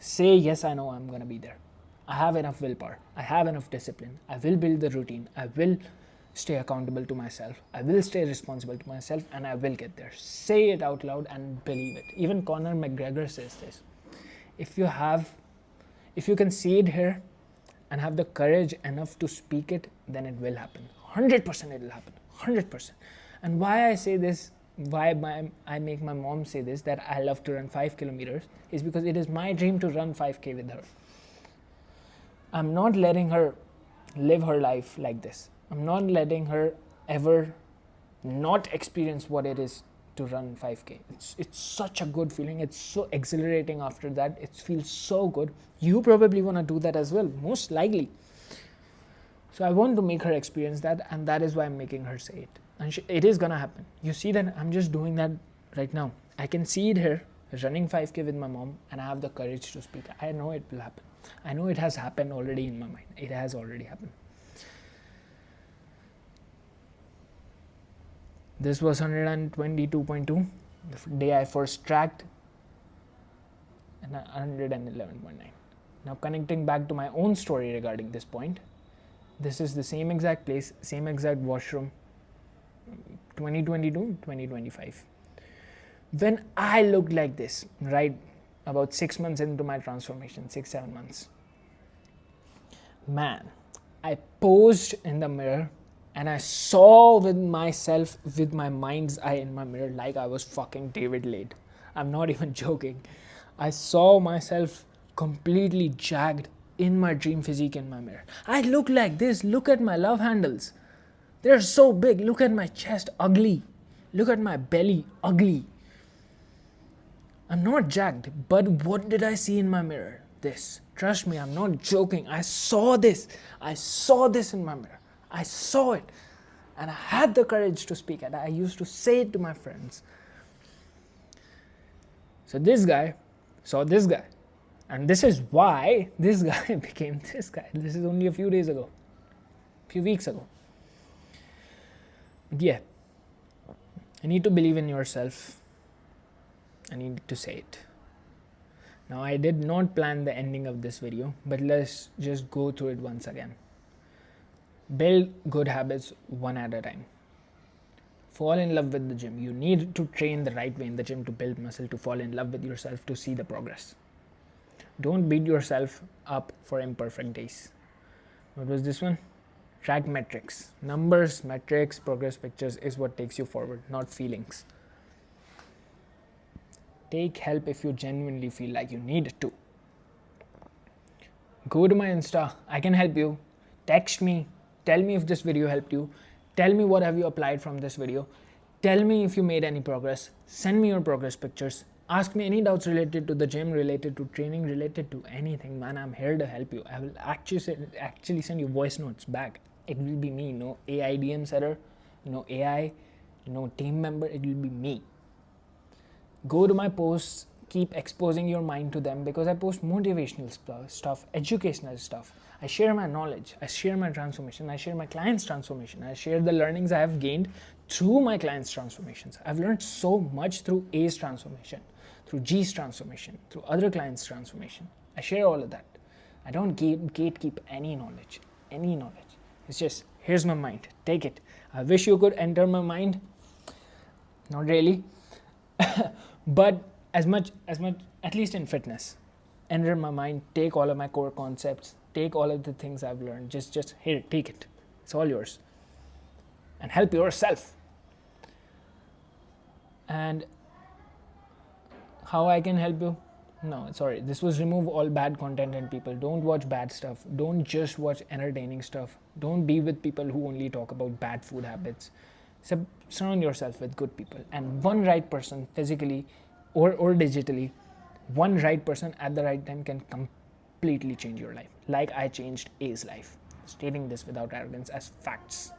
Say, yes, I know I'm gonna be there. I have enough willpower. I have enough discipline. I will build the routine. I will stay accountable to myself. I will stay responsible to myself and I will get there. Say it out loud and believe it. Even Conor McGregor says this. If you can see it here and have the courage enough to speak it, then it will happen. 100% it will happen. 100%. And why I say this, I make my mom say this, that I love to run 5 kilometers, is because it is my dream to run 5K with her. I'm not letting her live her life like this. I'm not letting her ever not experience what it is to run 5K. It's such a good feeling. It's so exhilarating after that. It feels so good. You probably want to do that as well, most likely. So I want to make her experience that, and that is why I'm making her say it. And it is going to happen. You see that I'm just doing that right now. I can see it here, running 5K with my mom, and I have the courage to speak. I know it will happen. I know it has happened already in my mind. It has already happened. This was 122.2, the day I first tracked, and 111.9. Now connecting back to my own story regarding this point, this is the same exact place, same exact washroom, 2022, 2025. When I looked like this, right, about 6 months into my transformation, 6-7 months, man, I posed in the mirror and I saw with myself, with my mind's eye in my mirror, like I was fucking David Lade. I'm not even joking. I saw myself completely jagged in my dream physique in my mirror. I look like this. Look at my love handles. They're so big. Look at my chest, ugly. Look at my belly, ugly. I'm not jacked, but what did I see in my mirror? This. Trust me, I'm not joking. I saw this. I saw this in my mirror. I saw it. And I had the courage to speak it. I used to say it to my friends. So this guy saw this guy. And this is why this guy became this guy. This is only a few days ago. Few weeks ago. But yeah. You need to believe in yourself. I need to say it. Now I did not plan the ending of this video, but let's just go through it once again. Build good habits one at a time. Fall in love with the gym. You need to train the right way in the gym to build muscle, to fall in love with yourself, to see the progress. Don't beat yourself up for imperfect days. What was this one? Track metrics. Numbers, metrics, progress pictures is what takes you forward, not feelings. Take help if you genuinely feel like you need to. Go to my Insta. I can help you. Text me. Tell me if this video helped you. Tell me what have you applied from this video. Tell me if you made any progress. Send me your progress pictures. Ask me any doubts related to the gym, related to training, related to anything, man. I'm here to help you. I will actually send you voice notes back. It will be me, no AI DM setter, no AI, no team member. It will be me. Go to my posts, keep exposing your mind to them, because I post motivational stuff, educational stuff. I share my knowledge, I share my transformation, I share my clients' transformation, I share the learnings I have gained through my clients' transformations. I've learned so much through A's transformation, through G's transformation, through other clients' transformation. I share all of that. I don't gatekeep any knowledge, any knowledge. It's just, here's my mind, take it. I wish you could enter my mind. Not really. But as much, at least in fitness, enter my mind, take all of my core concepts, take all of the things I've learned, just here, take it. It's all yours. And help yourself. And how I can help you? No, sorry. This was remove all bad content and people. Don't watch bad stuff. Don't just watch entertaining stuff. Don't be with people who only talk about bad food habits. Surround yourself with good people. And one right person, physically or digitally, one right person at the right time can completely change your life. Like I changed A's life. Stating this without arrogance as facts.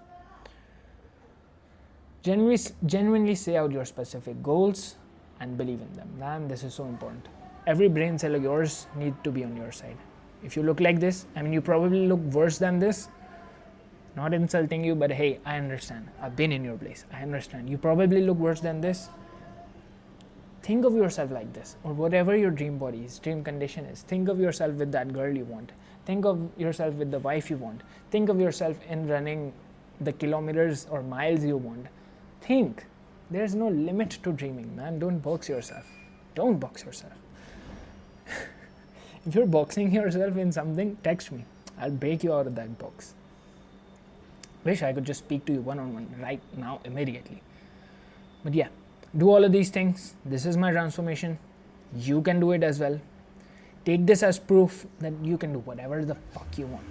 Genuinely say out your specific goals and believe in them. Man, this is so important. Every brain cell of yours needs to be on your side. If you look like this, I mean, you probably look worse than this. Not insulting you, but hey, I understand. I've been in your place. I understand. You probably look worse than this. Think of yourself like this, or whatever your dream body is, dream condition is. Think of yourself with that girl you want. Think of yourself with the wife you want. Think of yourself in running the kilometers or miles you want. Think. There's no limit to dreaming, man. Don't box yourself. Don't box yourself. If you're boxing yourself in something, text me. I'll break you out of that box. Wish I could just speak to you one-on-one right now, immediately. But yeah, do all of these things. This is my transformation. You can do it as well. Take this as proof that you can do whatever the fuck you want.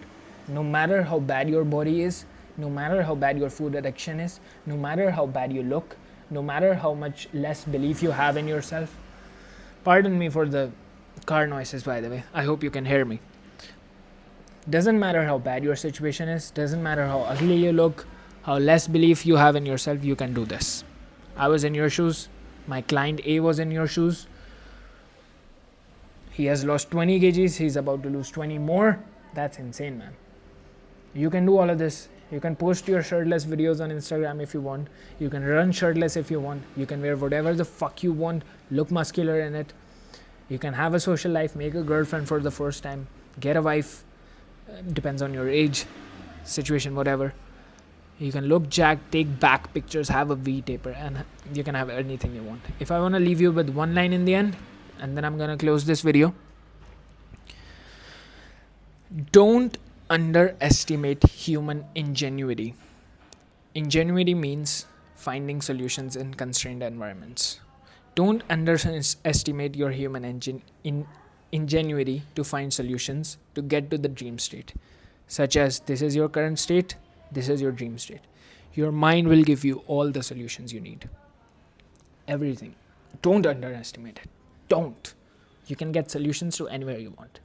No matter how bad your body is, no matter how bad your food addiction is, no matter how bad you look, no matter how much less belief you have in yourself. Pardon me for the car noises, by the way. I hope you can hear me. Doesn't matter how bad your situation is, doesn't matter how ugly you look, how less belief you have in yourself, you can do this. I was in your shoes. My client A was in your shoes. He has lost 20 kgs. He's about to lose 20 more. That's insane, man. You can do all of this. You can post your shirtless videos on Instagram if you want. You can run shirtless if you want. You can wear whatever the fuck you want. Look muscular in it. You can have a social life. Make a girlfriend for the first time. Get a wife. Depends on your age, situation, whatever. You can look jacked, take back pictures, have a V taper, and you can have anything you want. If I want to leave you with one line in the end, and then I'm going to close this video. Don't underestimate human ingenuity. Ingenuity means finding solutions in constrained environments. Don't underestimate your human ingenuity to find solutions to get to the dream state, such as this is your current state, this is your dream state. Your mind will give you all the solutions you need. Everything. Don't underestimate it. Don't. You can get solutions to anywhere you want,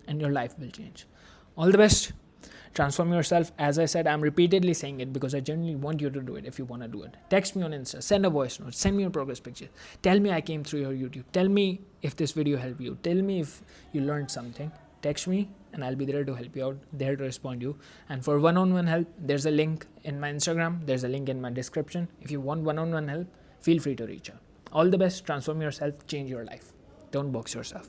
and your life will change. All the best. Transform yourself. As I said, I'm repeatedly saying it because I genuinely want you to do it if you want to do it. Text me on Insta, send a voice note, send me your progress pictures. Tell me I came through your YouTube. Tell me if this video helped you. Tell me if you learned something. Text me and I'll be there to help you out, there to respond to you. And for one-on-one help, there's a link in my Instagram. There's a link in my description. If you want one-on-one help, feel free to reach out. All the best. Transform yourself. Change your life. Don't box yourself.